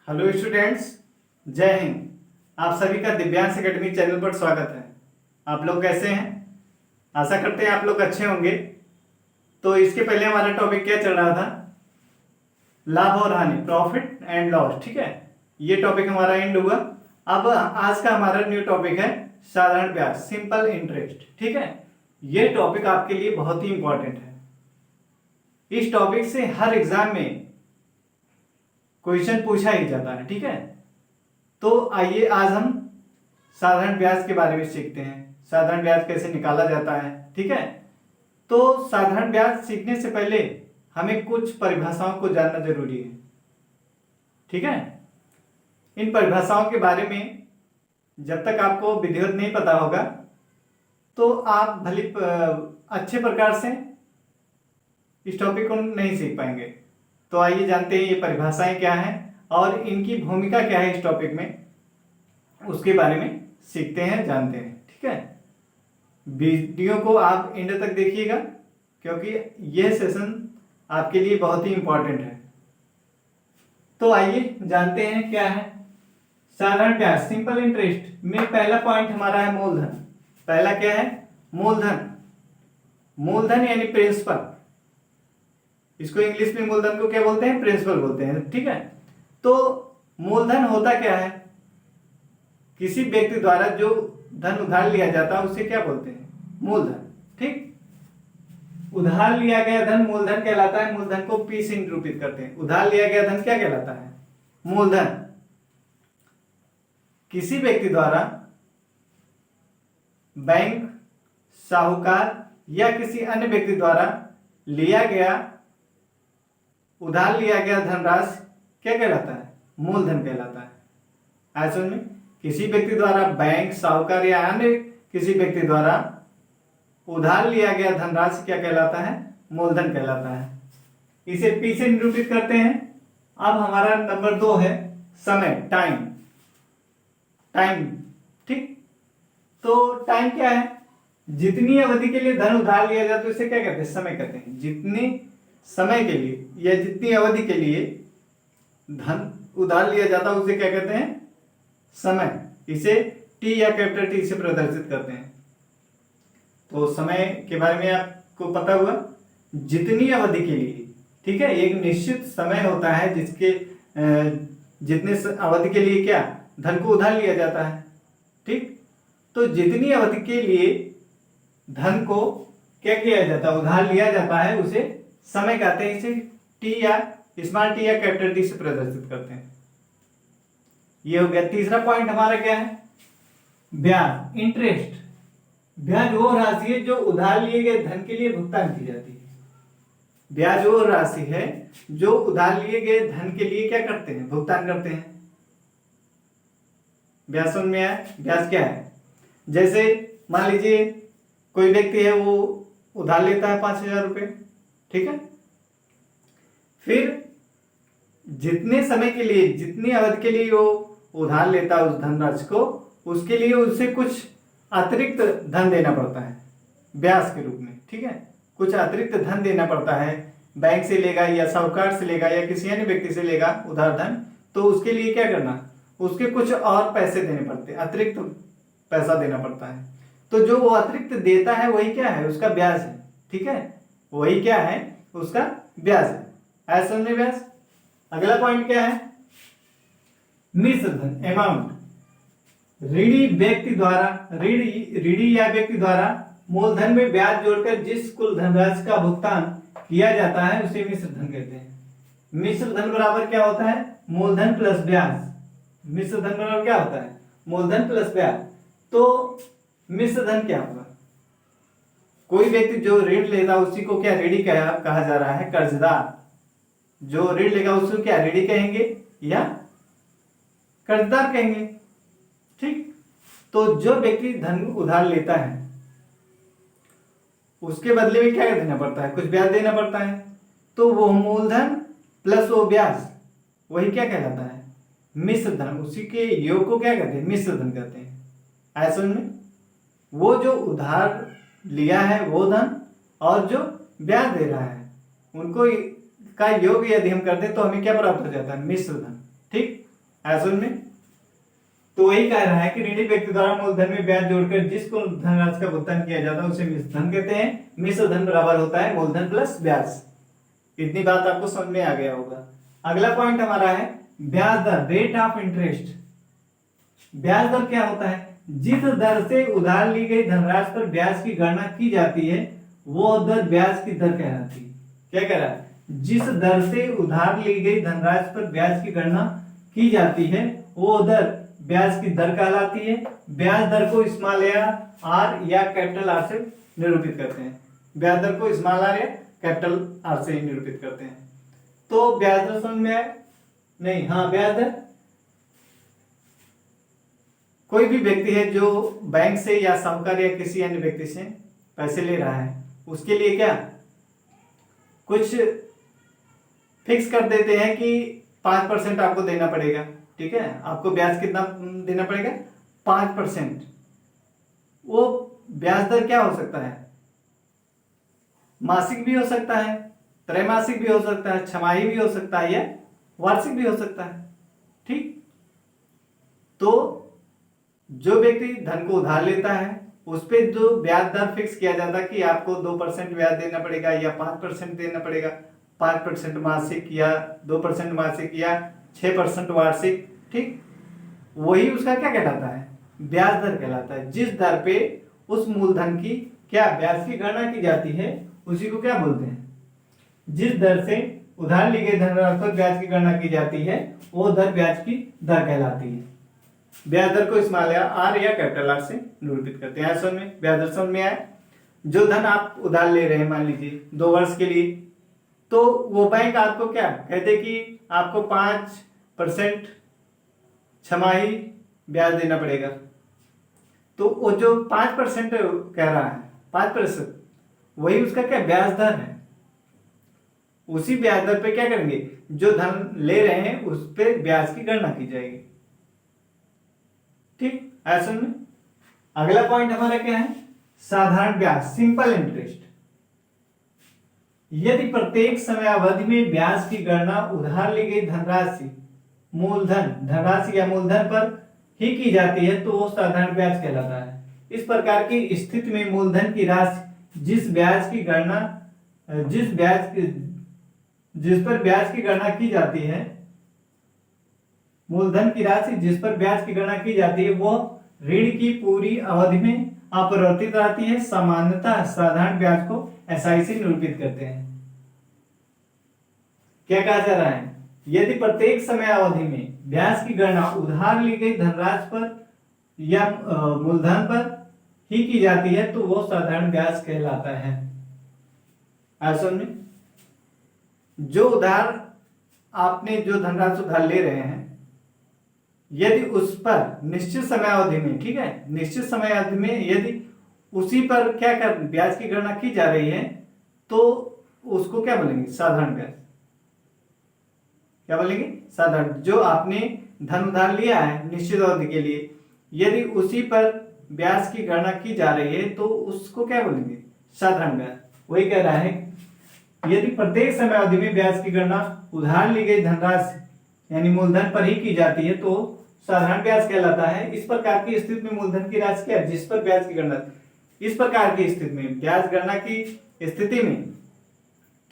Hello students, जय हिंद। आप सभी का दिव्यांश एकेडमी चैनल पर स्वागत है। आप लोग कैसे हैं? आशा करते हैं आप लोग अच्छे होंगे। तो इसके पहले हमारा टॉपिक क्या चल रहा था? लाभ और हानि, प्रॉफिट एंड लॉस। ठीक है, ये टॉपिक हमारा एंड हुआ। अब आज का हमारा न्यू टॉपिक है साधारण ब्याज, सिंपल इंटरेस्ट। ठीक है, ये टॉपिक आपके लिए बहुत ही इंपॉर्टेंट है। इस टॉपिक से हर एग्जाम में क्वेश्चन पूछा ही जाता है। ठीक है, तो आइए आज हम साधारण ब्याज के बारे में सीखते हैं। साधारण ब्याज कैसे निकाला जाता है। ठीक है, तो साधारण ब्याज सीखने से पहले हमें कुछ परिभाषाओं को जानना जरूरी है। ठीक है, इन परिभाषाओं के बारे में जब तक आपको विधिवत नहीं पता होगा तो आप भली अच्छे प्रकार से इस टॉपिक को नहीं सीख पाएंगे। तो आइए जानते हैं ये परिभाषाएं क्या हैं और इनकी भूमिका क्या है इस टॉपिक में, उसके बारे में सीखते हैं, जानते हैं। ठीक है, वीडियो को आप एंड तक देखिएगा क्योंकि यह सेशन आपके लिए बहुत ही इंपॉर्टेंट है। तो आइए जानते हैं क्या है साधारण ब्याज, सिंपल इंटरेस्ट में पहला पॉइंट हमारा है मूलधन। पहला क्या है? मूलधन। मूलधन यानी प्रिंसिपल। इसको इंग्लिश में मूलधन को क्या बोलते हैं? प्रिंसिपल बोलते हैं। ठीक है, तो मूलधन होता क्या है? किसी व्यक्ति द्वारा जो धन उधार लिया जाता है उसे क्या बोलते हैं? मूलधन। ठीक, उधार लिया गया धन मूलधन कहलाता है। मूलधन को पी से निरूपित करते हैं। उधार लिया गया धन क्या कहलाता है? मूलधन। किसी व्यक्ति द्वारा बैंक, साहूकार या किसी अन्य व्यक्ति द्वारा लिया गया, उधार लिया गया धनराशि क्या कहलाता है? मूलधन कहलाता है। ऐसे में किसी व्यक्ति द्वारा बैंक, साहूकार या अन्य किसी व्यक्ति द्वारा उधार लिया गया धनराशि क्या कहलाता है? मूलधन कहलाता है। इसे पी से निरूपित करते हैं। अब हमारा नंबर 2 है समय, टाइम। टाइम, ठीक, तो टाइम क्या है? जितनी अवधि के लिए धन उधार लिया जाता है उसे क्या कहते हैं? समय कहते हैं। जितने समय के लिए या जितनी अवधि के लिए धन उधार लिया जाता है उसे क्या कहते हैं? समय। इसे टी या कैपिटल टी से प्रदर्शित करते हैं। तो समय के बारे में आपको पता हुआ, जितनी अवधि के लिए। ठीक है, एक निश्चित समय होता है जिसके जितने अवधि के लिए क्या धन को उधार लिया जाता है। ठीक, तो जितनी अवधि के लिए धन को क्या किया जाता है? उधार लिया जाता है, उसे समय कहते हैं। इसे टी या स्मॉल टी या कैपिटल टी से प्रदर्शित करते हैं। ये हो गया। तीसरा पॉइंट हमारा क्या है? ब्याज, इंटरेस्ट। ब्याज वो राशि है जो उधार लिए गए धन के लिए भुगतान की जाती है। ब्याज वो राशि है जो उधार लिए गए धन के लिए क्या करते हैं? भुगतान करते हैं। ब्याज समझ में आया? ब्याज क्या है? जैसे मान लीजिए कोई व्यक्ति है, वो उधार लेता है 5,000 रुपये। ठीक है, फिर जितने समय के लिए, जितनी अवधि के लिए वो उधार लेता है उस धनराशि को, उसके लिए उसे कुछ अतिरिक्त धन देना पड़ता है ब्याज के रूप में। ठीक है, कुछ अतिरिक्त धन देना पड़ता है। बैंक से लेगा या साहूकार से लेगा या किसी अन्य व्यक्ति से लेगा उधार धन, तो उसके लिए क्या करना? उसके कुछ और पैसे देने पड़ते हैं, अतिरिक्त पैसा देना पड़ता है। तो जो वो अतिरिक्त देता है वही क्या है? उसका ब्याज है। ठीक है, वही क्या है? उसका ब्याज है। ऐसा समझे ब्याज। अगला पॉइंट क्या है? मिश्र धन, अमाउंट। ऋणी व्यक्ति द्वारा, ऋणी या व्यक्ति द्वारा मूलधन में ब्याज जोड़कर जिस कुल धनराशि का भुगतान किया जाता है उसे मिश्र धन कहते हैं। मिश्र धन बराबर क्या होता है? मूलधन प्लस ब्याज। मिश्र धन बराबर क्या होता है? मूलधन प्लस ब्याज। तो मिश्र धन क्या होगा? कोई व्यक्ति जो ऋण लेगा उसी को क्या ऋणी कहा जा रहा है? कर्जदार। जो ऋण लेगा उसको क्या ऋणी कहेंगे या कर्जदार कहेंगे। ठीक, तो जो व्यक्ति धन उधार लेता है उसके बदले में क्या देना पड़ता है? कुछ ब्याज देना पड़ता है। तो वो मूलधन प्लस वो ब्याज, वही क्या कहलाता है? मिश्र धन। उसी के योग को क्या कहते हैं? मिश्र धन कहते हैं। ऐसे में वो जो उधार लिया है वो धन और जो ब्याज दे रहा है उनको का योग यदि हम करते हैं तो हमें क्या प्राप्त हो जाता है? मिश्र धन। ठीक, ऐसा में तो वही कह रहा है कि ऋणी व्यक्ति द्वारा मूलधन में ब्याज जोड़कर जिसको धनराशि का भुगतान किया जाता है उसे मिश्र धन कहते हैं। मिश्र धन बराबर होता है मूलधन प्लस ब्याज। इतनी बात आपको समझ में आ गया होगा। अगला पॉइंट हमारा है ब्याज दर, रेट ऑफ इंटरेस्ट। ब्याज दर क्या होता है? जिस दर से उधार ली गई धनराशि पर ब्याज की गणना की जाती है वो दर ब्याज की दर कहलाती है। क्या कह रहा है? जिस दर से उधार ली गई धनराशि पर ब्याज की गणना की जाती है वो दर ब्याज की दर कहलाती है। ब्याज दर को स्मॉल आर या कैपिटल आर से निरूपित करते हैं। ब्याज दर को स्मॉल आर या कैपिटल आर से निरूपित करते हैं। तो ब्याज दर समझ में आए? नहीं, हाँ, ब्याज दर कोई भी व्यक्ति है जो बैंक से या साहूकार या किसी अन्य व्यक्ति से पैसे ले रहा है उसके लिए क्या कुछ फिक्स कर देते हैं कि 5% आपको देना पड़ेगा। ठीक है, आपको ब्याज कितना देना पड़ेगा? 5%। वो ब्याज दर क्या हो सकता है? मासिक भी हो सकता है, त्रैमासिक भी हो सकता है, छमाही भी हो सकता है या वार्षिक भी हो सकता है। ठीक, तो जो व्यक्ति धन को उधार लेता है उस पर जो ब्याज दर फिक्स किया जाता है कि आपको 2% ब्याज देना पड़ेगा या 5% देना पड़ेगा, 5% मासिक या 2% मासिक या 6% वार्षिक। ठीक, वही उसका क्या कहलाता है? ब्याज दर कहलाता है। जिस दर पे उस मूलधन की क्या ब्याज की गणना की जाती है उसी को क्या बोलते हैं? जिस दर से उधार ली गई धनराशि पर ब्याज की गणना की जाती है वो दर ब्याज की दर कहलाती है। ब्याज दर को स्मॉल आर या कैपिटल आर से निरूपित करते हैं। समझ में? ब्याज दर समझ में आया? जो धन आप उधार ले रहे हैं मान लीजिए 2 वर्ष के लिए, तो वो बैंक आपको क्या कहते कि आपको 5% छमाही ब्याज देना पड़ेगा। तो वो जो 5% कह रहा है 5%, वही उसका क्या ब्याज दर है। उसी ब्याज दर पे क्या करेंगे? जो धन ले रहे हैं उस पर ब्याज की गणना की जाएगी। ठीक, ऐसा में अगला पॉइंट हमारा क्या है? साधारण ब्याज, सिंपल इंटरेस्ट। यदि प्रत्येक समय अवधि में ब्याज की गणना उधार ली गई धनराशि मूलधन धनराशि या मूलधन पर ही की जाती है तो वो साधारण ब्याज कहलाता है। इस प्रकार की स्थिति में मूलधन की राशि जिस पर ब्याज की गणना की जाती है, मूलधन की राशि जिस पर ब्याज की गणना की जाती है वो ऋण की पूरी अवधि में अपरिवर्तित रहती है। सामान्यतः साधारण ब्याज को एसआई से निरूपित करते हैं। क्या कहा जा रहा है? यदि प्रत्येक समय अवधि में ब्याज की गणना उधार ली गई धनराशि पर या मूलधन पर ही की जाती है तो वो साधारण ब्याज कहलाता है। ऐसा में जो उधार आपने जो धनराशि उधार ले रहे हैं यदि उस पर निश्चित समय अवधि में, ठीक है, निश्चित समय अवधि में यदि उसी पर क्या कर ब्याज की गणना की जा रही है तो उसको क्या बोलेंगे? साधारण ब्याज। क्या बोलेंगे? साधारण। जो आपने धन उधार लिया है निश्चित अवधि के लिए, यदि उसी पर ब्याज की गणना की जा रही है तो उसको क्या बोलेंगे? साधारण ब्याज। वही कह रहा है यदि प्रत्येक समय अवधि में ब्याज की गणना उधार ली गई धनराशि यानी मूलधन पर ही की जाती है तो साधारण ब्याज कहलाता है। इस प्रकार की स्थिति में मूलधन की राशि क्या है जिस पर ब्याज की गणना, इस प्रकार की स्थिति में ब्याज गणना की स्थिति में,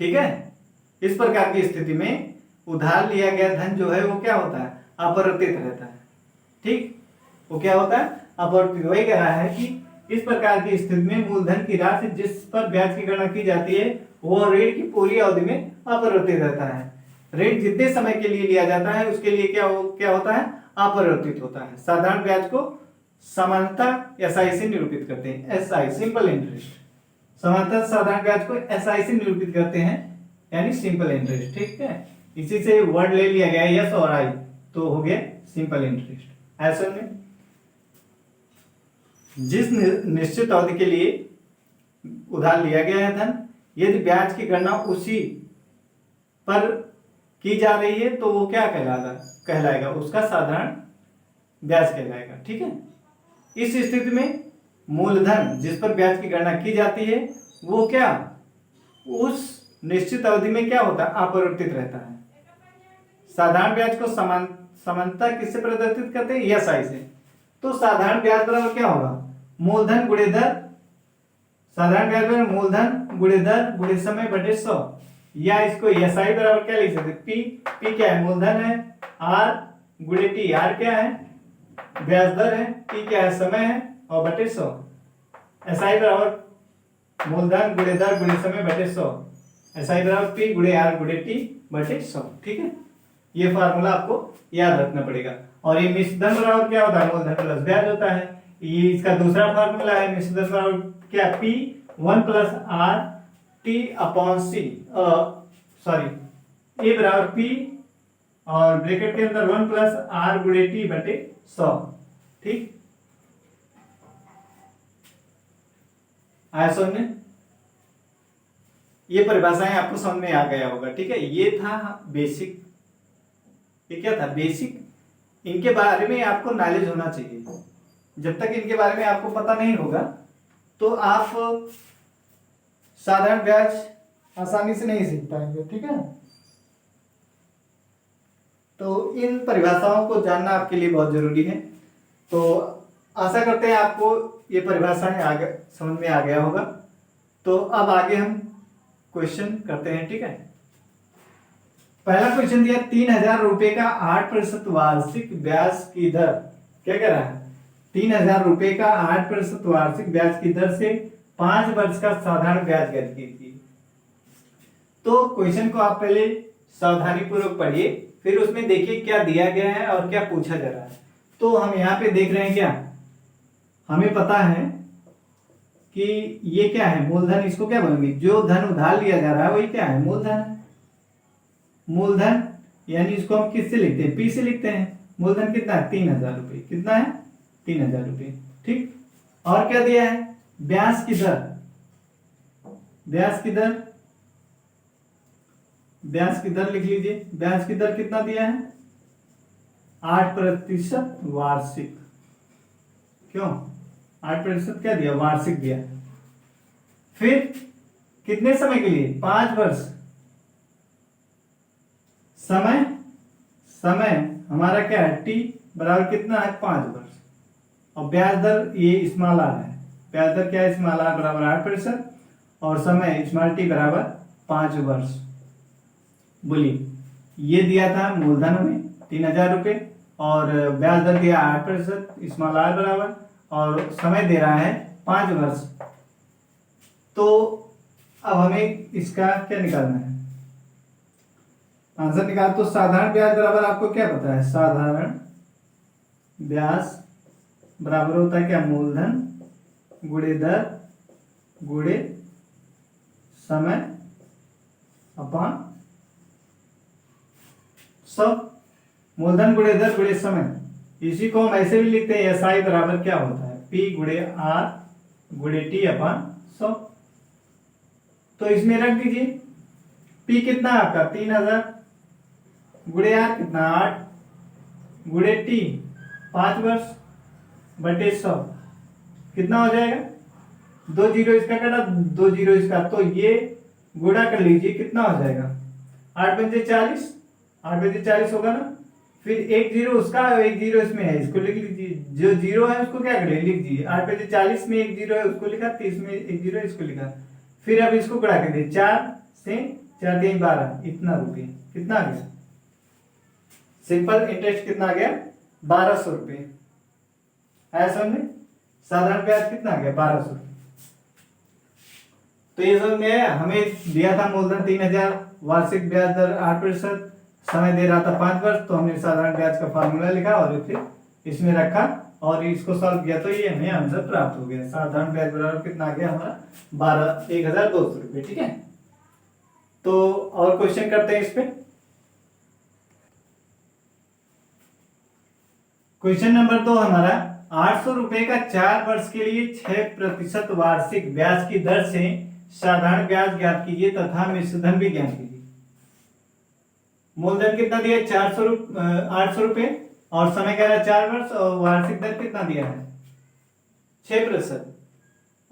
ठीक है, इस प्रकार की स्थिति में उधार लिया गया धन जो है वो क्या होता है? अपरिवर्तित रहता है। ठीक, वो क्या होता है? अपरिवर्तित। वही कह रहा है कि इस प्रकार की स्थिति में मूलधन की राशि जिस पर ब्याज की गणना की जाती है वो ऋण की पूरी अवधि में अपरिवर्तित रहता है। ऋण जितने समय के लिए लिया जाता है उसके लिए क्या होता है? अपरिवर्तित होता है। साधारण ब्याज को सामान्यतः एसआई से निरूपित करते हैं। SI, simple interest. सामान्यतः साधारण ब्याज को एसआई से निरूपित करते हैं यानी सिंपल इंटरेस्ट। ठीक है, इसी से वर्ड ले लिया गया यस और आई तो हो गया सिंपल इंटरेस्ट। ऐसे में जिस निश्चित अवधि के लिए उधार लिया गया है धन, यदि ब्याज की गणना उसी पर की जा रही है तो वो क्या कहलाएगा? उसका साधारण ब्याज कहलाएगा। ठीक है, इस स्थिति में मूलधन जिस पर ब्याज की गणना की जाती है वो क्या उस निश्चित अवधि में क्या होता है? अपरिवर्तित रहता है। साधारण ब्याज को समानता किससे प्रदर्शित करते हैं? SI से। तो साधारण ब्याज बराबर क्या होगा? मूलधन गुणे दर, साधारण ब्याज बराबर मूलधन गुणे दर गुणे समय बटे 100, या इसको SI बराबर क्या लिख सकते हैं? P क्या है? मूलधन है, R गुणे T, R क्या है? ब्याज दर है, T क्या है? समय है, और बटे 100। SI बराबर मूलधन गुणे दर गुणे समय बटे 100, SI बराबर P गुणे R गुणे T बटे 100। ठीक है, ये फार्मूला आपको याद रखना पड़ेगा। और ये मिश्रधन बराबर क्या होता है? मूलधन प्लस ब्याज होता है। ये इसका दूसरा फार्मूला है, मिश्रधन बराबर क्या? P 1 plus R T upon C, sorry A बराबर P और ब्रैकेट के अंदर 1 प्लस R गुणे T बटे 100। ठीक, आया समझ में? ये परिभाषाएं आपको समझ में आ गया होगा। ठीक है, ये था बेसिक। ये क्या था? बेसिक। इनके बारे में आपको नॉलेज होना चाहिए। जब तक इनके बारे में आपको पता नहीं होगा तो आप साधारण ब्याज आसानी से नहीं सीख पाएंगे। ठीक है, तो इन परिभाषाओं को जानना आपके लिए बहुत जरूरी है। तो आशा करते हैं आपको ये परिभाषाएं आगे समझ में आ गया होगा। तो अब आगे हम क्वेश्चन करते हैं। ठीक है, पहला क्वेश्चन दिया 3000 रुपए का 8% वार्षिक ब्याज की दर। क्या कह रहा है? 3000 रुपए का 8% वार्षिक ब्याज की दर से 5 वर्ष का साधारण ब्याज ज्ञात कीजिए। तो क्वेश्चन को आप पहले सावधानी पूर्वक पढ़िए, फिर उसमें देखिए क्या दिया गया है और क्या पूछा जा रहा है। तो हम यहाँ पे देख रहे हैं, क्या हमें पता है कि ये क्या है? मूलधन। इसको क्या बोलेंगे? जो धन उधार लिया जा रहा है वही क्या है? मूलधन। मूलधन यानी इसको हम किससे लिखते हैं? P से लिखते हैं। मूलधन कितना है? 3000 रुपये। कितना है? 3000 रुपये। ठीक, और क्या दिया है? ब्याज की दर। ब्याज की दर, ब्याज की दर लिख लीजिए। ब्याज की दर कितना दिया है? 8% वार्षिक। क्यों 8% क्या दिया? वार्षिक दिया। फिर कितने समय के लिए? 5 वर्ष। समय, समय हमारा क्या है? T बराबर कितना है? 5 वर्ष। और ब्याज दर ये स्मॉल r है। ब्याज दर क्या है? स्मॉल r बराबर 8% और समय स्मॉल t बराबर 5 वर्ष। बोलिए, ये दिया था मूलधन हमें 3000 रुपये और ब्याज दर दिया 8%, स्मॉल r बराबर, और समय दे रहा है 5 वर्ष। तो अब हमें इसका क्या निकालना है? आंसर निकाल। तो साधारण ब्याज बराबर आपको क्या पता है? साधारण ब्याज बराबर होता है क्या? मूलधन गुणे दर गुणे समय अपॉन सब। मूलधन गुणे दर गुणे समय, इसी को हम ऐसे भी लिखते हैं, SI बराबर क्या होता है? P गुणे R गुणे T अपॉन 100। तो इसमें रख दीजिए। P कितना आपका? 3000 गुणे R कितना? 8 गुणे T 5 वर्ष बटे 100। कितना हो जाएगा? 2 जीरो इसका कटा, 2 जीरो इसका, तो ये गुणा कर लीजिए। कितना हो जाएगा? 8 पंजे 40, 8 पंजे 40 होगा ना। फिर 1 जीरो उसका, 1 जीरो इसमें है, इसको लिख लीजिए। जो जीरो है उसको क्या करें? लिख दीजिए। 8 पंजे 40 में 1 जीरो है, उसको लिखा। 30 में 1 जीरो है, इसको लिखा। फिर अब इसको गुणा कर दिए। 4 से 4 3 12, इतना रुपये। कितना आ गया? सिंपल इंटरेस्ट कितना आ गया? 1200 रुपये। आया समझ में? साधारण ब्याज कितना आ गया? 1200 रुपये। तो ये समझ में आया? हमें दिया था मूलधन 3000, वार्षिक ब्याज दर 8%, समय दे रहा था 5 वर्ष। तो हमने साधारण ब्याज का फार्मूला लिखा और फिर इसमें रखा और इसको सॉल्व किया, तो ये हमें आंसर प्राप्त हो गया। साधारण ब्याज बराबर कितना आ गया हमारा? 12,200 रुपये। ठीक है, तो और क्वेश्चन करते हैं इस पे। क्वेश्चन नंबर 2 हमारा 800 रुपए का 4 वर्ष के लिए 6% वार्षिक ब्याज की दर से साधारण ब्याज ज्ञात कीजिए तथा मिश्रधन भी ज्ञात कीजिए। मूलधन कितना दिया? 800 रुपए और समय कह रहा है 4 वर्ष और वार्षिक दर कितना दिया है? 6%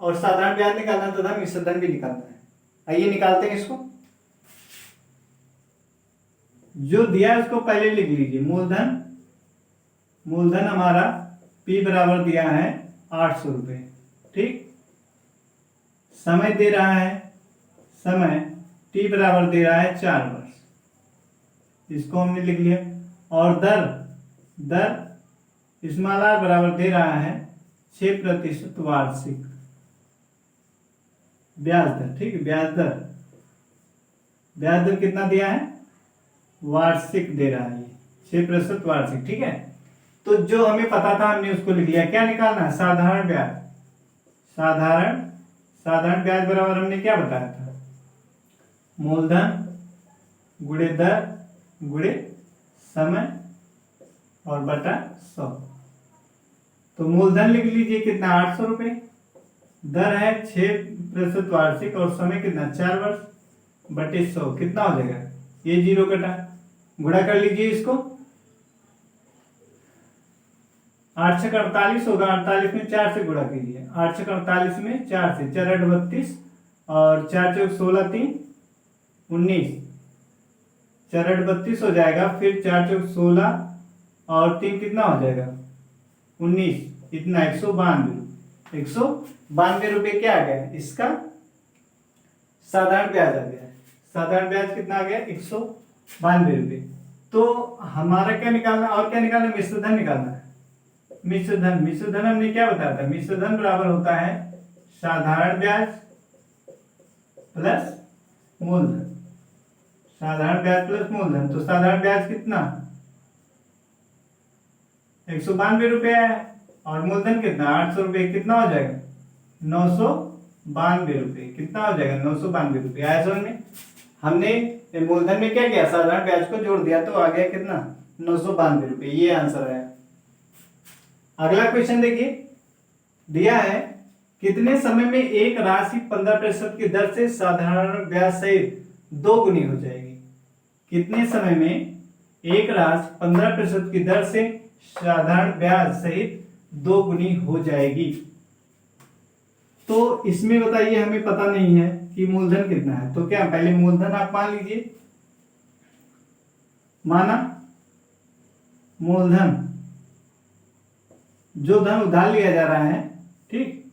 और साधारण ब्याज निकालना तथा मिश्रधन भी निकालना है। आइए निकालते हैं इसको। जो दिया है उसको पहले लिख लीजिए। मूलधन, मूलधन हमारा P बराबर दिया है 800 रुपये। ठीक, समय दे रहा है, समय T बराबर दे रहा है 4 वर्ष, इसको हमने लिख लिया। और दर, दर स्मॉल r बराबर दे रहा है 6% वार्षिक ब्याज दर। ठीक है, ब्याज दर, ब्याज दर कितना दिया है, वार्षिक दे रहा है 6% वार्षिक। ठीक है, तो जो हमें पता था हमने उसको लिख लिया। क्या निकालना है, साधारण ब्याज। साधारण ब्याज बराबर हमने क्या बताया था, मूलधन गुणे दर गुणे समय और बटा 100। तो मूलधन लिख लीजिए कितना, 800 रुपये, दर है 6% वार्षिक और समय कितना 4 वर्ष, बटे 100 कितना हो जाएगा, ये 0 कटा, गुणा कर लीजिए इसको। 8 छक 48 होगा, 48 में 4 से गुणा कीजिए। 8 छक 48 में 4 से, 4 8 32 और 4 चौक 16 3 19, 4 8 32 हो जाएगा। फिर 4 चौक 16 और 3 कितना हो जाएगा 19, इतना 192 रुपये क्या आ गया, इसका साधारण ब्याज आ गया। साधारण ब्याज कितना आ गया, 192 रुपये। तो हमारा क्या निकालना, और क्या निकालना, मिश्रधन निकालना है। मिश्रधन हमने क्या बताया था, मिश्रधन बराबर होता है साधारण ब्याज प्लस मूलधन। साधारण ब्याज प्लस मूलधन, तो साधारण ब्याज कितना 192 रुपये है और मूलधन कितना 800 रुपये, कितना हो जाएगा 992 रुपये। कितना हो जाएगा 992 रुपये। आया समझ में, हमने मूलधन में क्या किया, साधारण ब्याज को जोड़ दिया तो आ गया कितना 992 रुपये। ये आंसर है। अगला क्वेश्चन देखिए, दिया है कितने समय में एक राशि 15% की दर से साधारण ब्याज सहित 2 गुनी हो जाएगी। कितने समय में एक राशि 15% की दर से साधारण ब्याज सहित 2 गुनी हो जाएगी। तो इसमें बताइए, हमें पता नहीं है कि मूलधन कितना है, तो क्या पहले मूलधन आप मान लीजिए। माना मूलधन, जो धन उधार लिया जा रहा है, ठीक,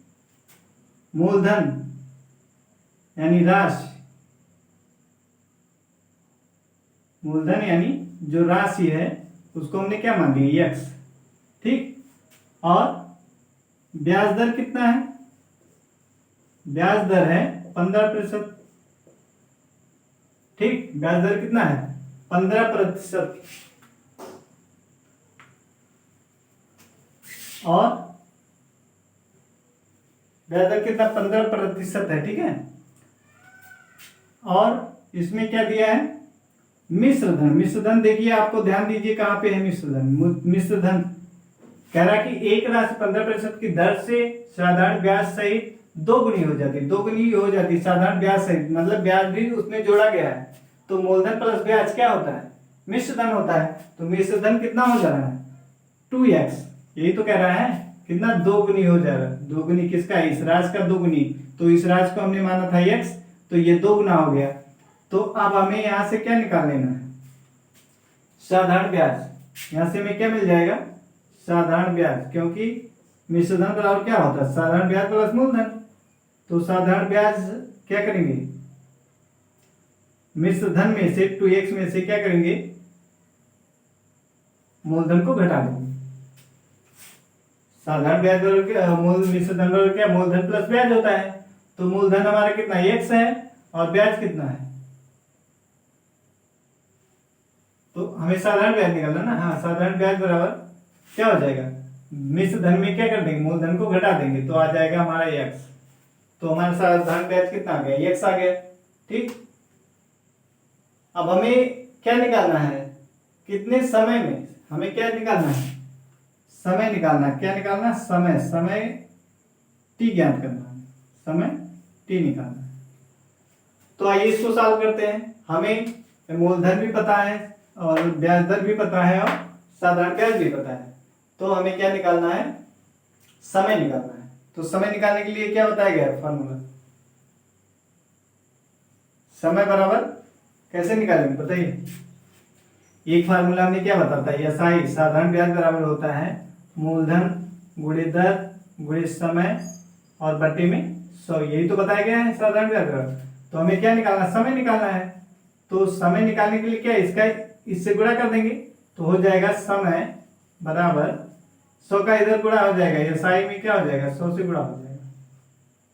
मूलधन यानी राशि, मूलधन यानी जो राशि है उसको हमने क्या मान लिया, x। ठीक, और ब्याज दर कितना है, ब्याज दर है 15%। ठीक, ब्याज दर कितना है 15%। और ब्याज दर कितना 15% है। ठीक है, और इसमें क्या दिया है, मिश्रधन। मिश्रधन देखिए, आपको ध्यान दीजिए कहां पे है मिश्रधन। मिश्रधन कह रहा है कि एक राशि 15% की दर से साधारण ब्याज सहित 2 गुनी हो जाती, 2 गुनी हो जाती साधारण ब्याज सहित, मतलब ब्याज भी उसमें जोड़ा गया है। तो मूलधन प्लस ब्याज क्या होता है, मिश्रधन होता है। तो मिश्रधन कितना हो जा रहा है 2x, यही तो कह रहा है, कितना 2 गुनी हो जा रहा है। 2 गुनी किसका, इस राशि का 2 गुनी, तो इस राशि को हमने माना था x, तो ये 2 गुना हो गया। तो अब हमें यहां से क्या निकाल लेना है, साधारण ब्याज। यहां से हमें क्या मिल जाएगा, साधारण ब्याज, क्योंकि मिश्रधन बराबर क्या होता है, साधारण ब्याज प्लस मूलधन। तो साधारण ब्याज क्या करेंगे, मिश्रधन में से 2x में से क्या करेंगे, मूलधन को घटा देंगे। साधारण ब्याज मिश्रधन बराबर क्या, मूलधन प्लस ब्याज होता है। तो मूलधन हमारा कितना x है और ब्याज कितना है, तो हमें साधारण ब्याज निकालना ना। हाँ, साधारण ब्याज बराबर क्या हो जाएगा, मिश्रधन में क्या कर देंगे, मूलधन को घटा देंगे, तो आ जाएगा हमारा x। तो हमारा साधारण ब्याज कितना आ गया, x आ गया। ठीक, अब हमें क्या निकालना है, कितने समय में, हमें क्या निकालना है, समय निकालना है। क्या निकालना है, समय, समय t ज्ञात करना है, समय t निकालना है। तो आइए इसको सॉल्व करते हैं। हमें मूलधन भी पता है और ब्याज दर भी पता है और साधारण ब्याज भी पता है। तो हमें क्या निकालना है, समय निकालना है। तो समय निकालने के लिए क्या बताया गया है फॉर्मूला, समय बराबर कैसे निकालेंगे बताइए, एक फार्मूला हमने क्या बताता है, एसआई साधारण ब्याज बराबर होता है मूलधन गुणे दर गुणे समय और बटे में 100। यही तो बताया गया है साधारण ब्याज बराबर। तो हमें क्या निकालना, समय निकालना है। तो समय निकालने के लिए क्या इसका इससे गुणा कर देंगे तो हो जाएगा समय बराबर 100 का इधर गुणा हो जाएगा, एसआई में क्या हो जाएगा 100 से गुणा हो जाएगा।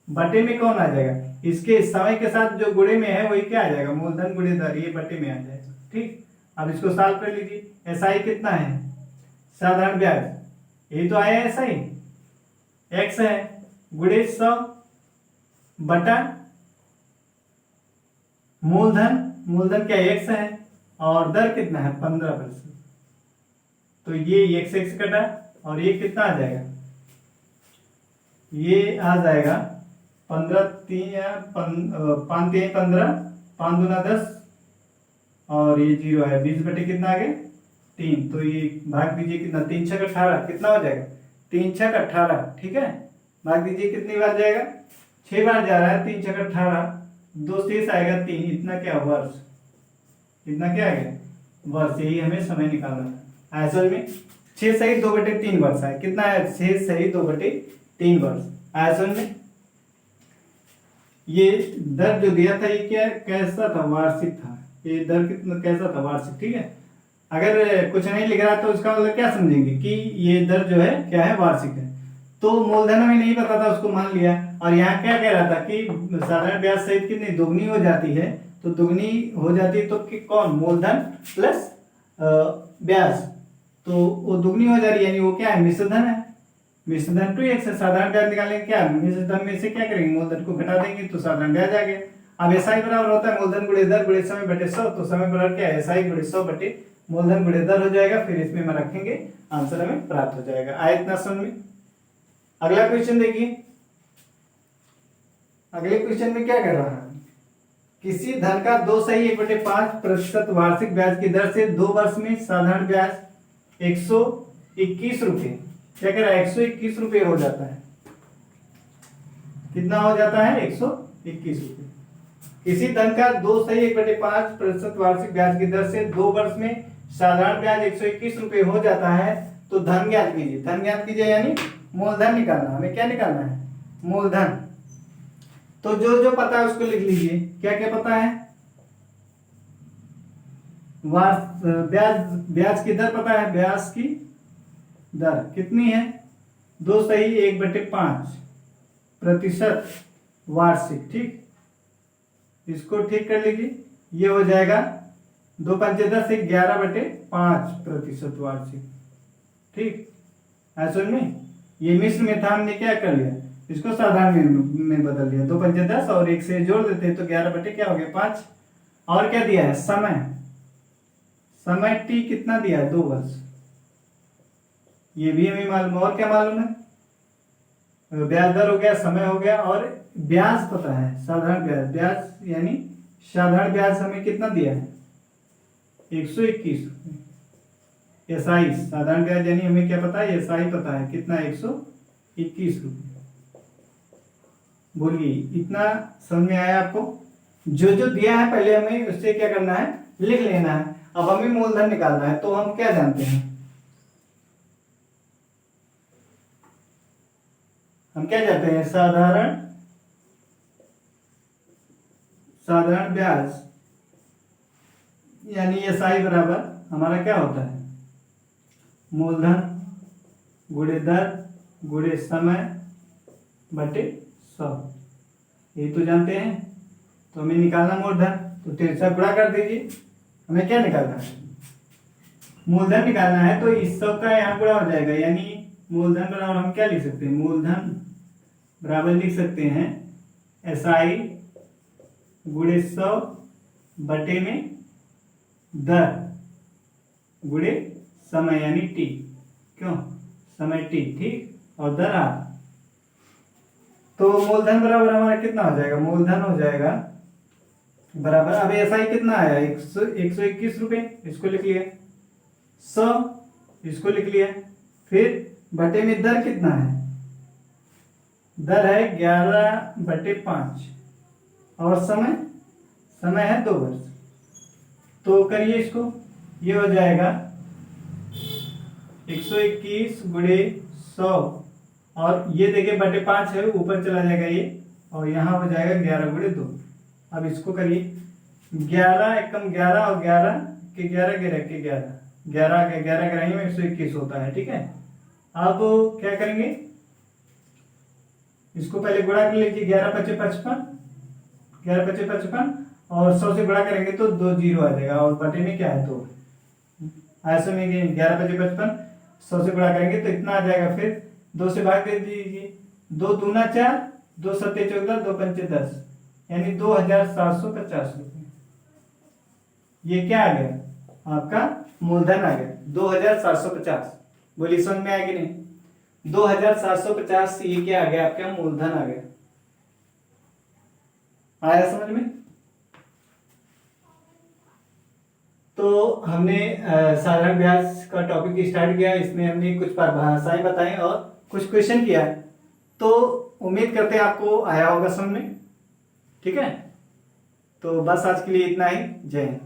बटे में कौन आ जाएगा, इसके समय के साथ जो गुणे में है वही क्या आ जाएगा, मूलधन गुणे दर, ये बटे में आ जाएगा। ठीक, अब इसको सॉल्व कर लीजिए। एसआई कितना है, साधारण ब्याज यही तो आया एसआई, एक्स है गुणे 100 बटा मूलधन, मूलधन क्या एक्स है और दर कितना है 15%। तो ये एक्स एक्स कटा और ये कितना आ जाएगा, ये आ जाएगा 15 5 3 15 5 दूना 10 और ये 0 है 20 बटे कितना आ गया 3। तो ये भाग दीजिए कितना, 3 छक 18 कितना हो जाएगा 3 छक 18। ठीक है, भाग दीजिए कितनी बार जाएगा 6 बार जा रहा है, 3 छक 18, 2 शेष आएगा 3, इतना क्या वर्ष, इतना क्या आ गया वर्ष। यही हमें समय निकालना है। असल में 6 सही 2/3 वर्ष है, कितना है 6 सही 2/3 वर्ष। असल में ये दर जो दिया था ये क्या कैसा था, वार्षिक था। ये दर कितना कैसा था, वार्षिक। ठीक है, अगर कुछ नहीं लिख रहा तो उसका मतलब क्या समझेंगे कि ये दर जो है क्या है, वार्षिक है। तो मूलधन हमें नहीं पता था, उसको मान लिया। और यहाँ क्या कह रहा था कि साधारण ब्याज सहित कितनी दुगनी हो जाती है, तो दुगनी हो जाती है तो कि कौन, मूलधन प्लस ब्याज, तो वो दुगनी हो जा रही है, यानी वो क्या है मिश्रधन है। मिश्रधन टू एक्स है। साधारण ब्याज निकालने क्या, मिश्रधन में से क्या करेंगे, मूलधन को घटा देंगे तो साधारण ब्याज आ गया। अब एसआई बराबर होता है मूलधन गुणे दर गुणे समय बटे 100। तो समय बराबर क्या है, एसआई गुणे 100 बटे मूलधन गुणे दर हो जाएगा। फिर इसमें में रखेंगे, आंसर हमें प्राप्त हो जाएगा। आया इतना समझ में। अगला क्वेश्चन देखिए, अगले क्वेश्चन में क्या कर रहा है, किसी धन का 2 सही 1/5% वार्षिक ब्याज की दर से 2 वर्ष में साधारण ब्याज 121 रुपये, क्या कह रहा है 121 रुपये हो जाता है। कितना हो जाता है 121 रुपये। किसी धन का 2 सही 1/5% वार्षिक ब्याज की दर से 2 वर्ष में साधारण ब्याज 121 रुपये हो जाता है। तो धन ज्ञात कीजिए, धन ज्ञात कीजिए यानी मूलधन निकालना। हमें क्या निकालना है, मूलधन। तो जो जो पता है उसको लिख लीजिए। क्या क्या पता है, ब्याज, ब्याज की दर पता है, ब्याज की दर कितनी है 2 सही 1/5% वार्षिक। ठीक, इसको ठीक कर लीजिए, ये हो जाएगा 2 पंचे 10 से 11/5% वार्षिक। ठीक, ऐसे में ये मिश्र में था, हमने क्या कर लिया इसको साधारण में बदल दिया। 2 पंचे 10 और 1 से जोड़ देते हैं तो 11 बटे क्या हो गया 5। और क्या दिया है, समय, समय टी कितना दिया है 2 वर्ष, ये भी हमें मालूम। और क्या मालूम है, ब्याज दर हो गया, समय हो गया और ब्याज पता है, साधारण ब्याज, ब्याज यानी साधारण ब्याज हमें कितना दिया है 121 रुपये। एसआई साधारण ब्याज यानी हमें क्या पता है, एसआई पता है कितना 121 रुपये। बोलिए इतना समझ में आया आपको। जो जो दिया है पहले हमें उससे क्या करना है, लिख लेना है। अब हमें मूलधन निकालना है, तो हम क्या जानते हैं, हम क्या जानते हैं, साधारण ब्याज यानी एसआई बराबर हमारा क्या होता है, मूलधन गुणे दर गुणे समय बटे 100। यही तो जानते हैं। तो हमें निकालना मूलधन, तो 63 गुणा कर दीजिए। हमें क्या निकालना है, मूलधन निकालना है। तो इस 100 का यहाँ गुणा हो जाएगा, यानी मूलधन बराबर हम क्या लिख सकते हैं, मूलधन बराबर लिख सकते हैं एसआई गुणे 100 बटे में दर गुणे समय यानी टी, क्यों समय टी। ठीक, और दर आर। तो मूलधन बराबर हमारा कितना हो जाएगा, मूलधन हो जाएगा बराबर, अब एसआई कितना आया 121 रुपये, इसको लिख लिया, 100 इसको लिख लिया। फिर बटे में दर कितना है, दर है 11/5 और समय है 2 वर्ष। तो करिए इसको, ये हो जाएगा 121 गुणे 100, और ये देखिए बटे 5 है, ऊपर चला जाएगा ये, और यहाँ हो जाएगा 11 गुणे 2। अब इसको करिए, 11 एकम 11 और 11 के 11 11 के 11 11 के 11 कराएंगे में 121 होता है। ठीक है, अब क्या करेंगे, इसको पहले गुणा कर लीजिए, 11 पचे 55, 11 पचे 55, और 100 से गुणा करेंगे तो 2 जीरो आ जाएगा, और बटे में क्या है 2। ऐसे में 11 पचे 55, 100 से गुणा करेंगे तो इतना आ जाएगा, फिर 2 से भाग दे दीजिए, 2 दूना 4, 2 सत्ते 14, 2 पंचे 10, यानी 2750 रुपये। ये क्या आ गया, आपका मूलधन आ गया 2750। बोलिए समझ में आया कि नहीं, 2750 ये क्या आ गया, आपका मूलधन आ गया। आया समझ में? तो हमने साधारण ब्याज का टॉपिक स्टार्ट किया, इसमें हमने कुछ परिभाषाएं बताई और कुछ क्वेश्चन किया, तो उम्मीद करते हैं आपको आया होगा समझ में। ठीक है, तो बस आज के लिए इतना ही। जय हिंद।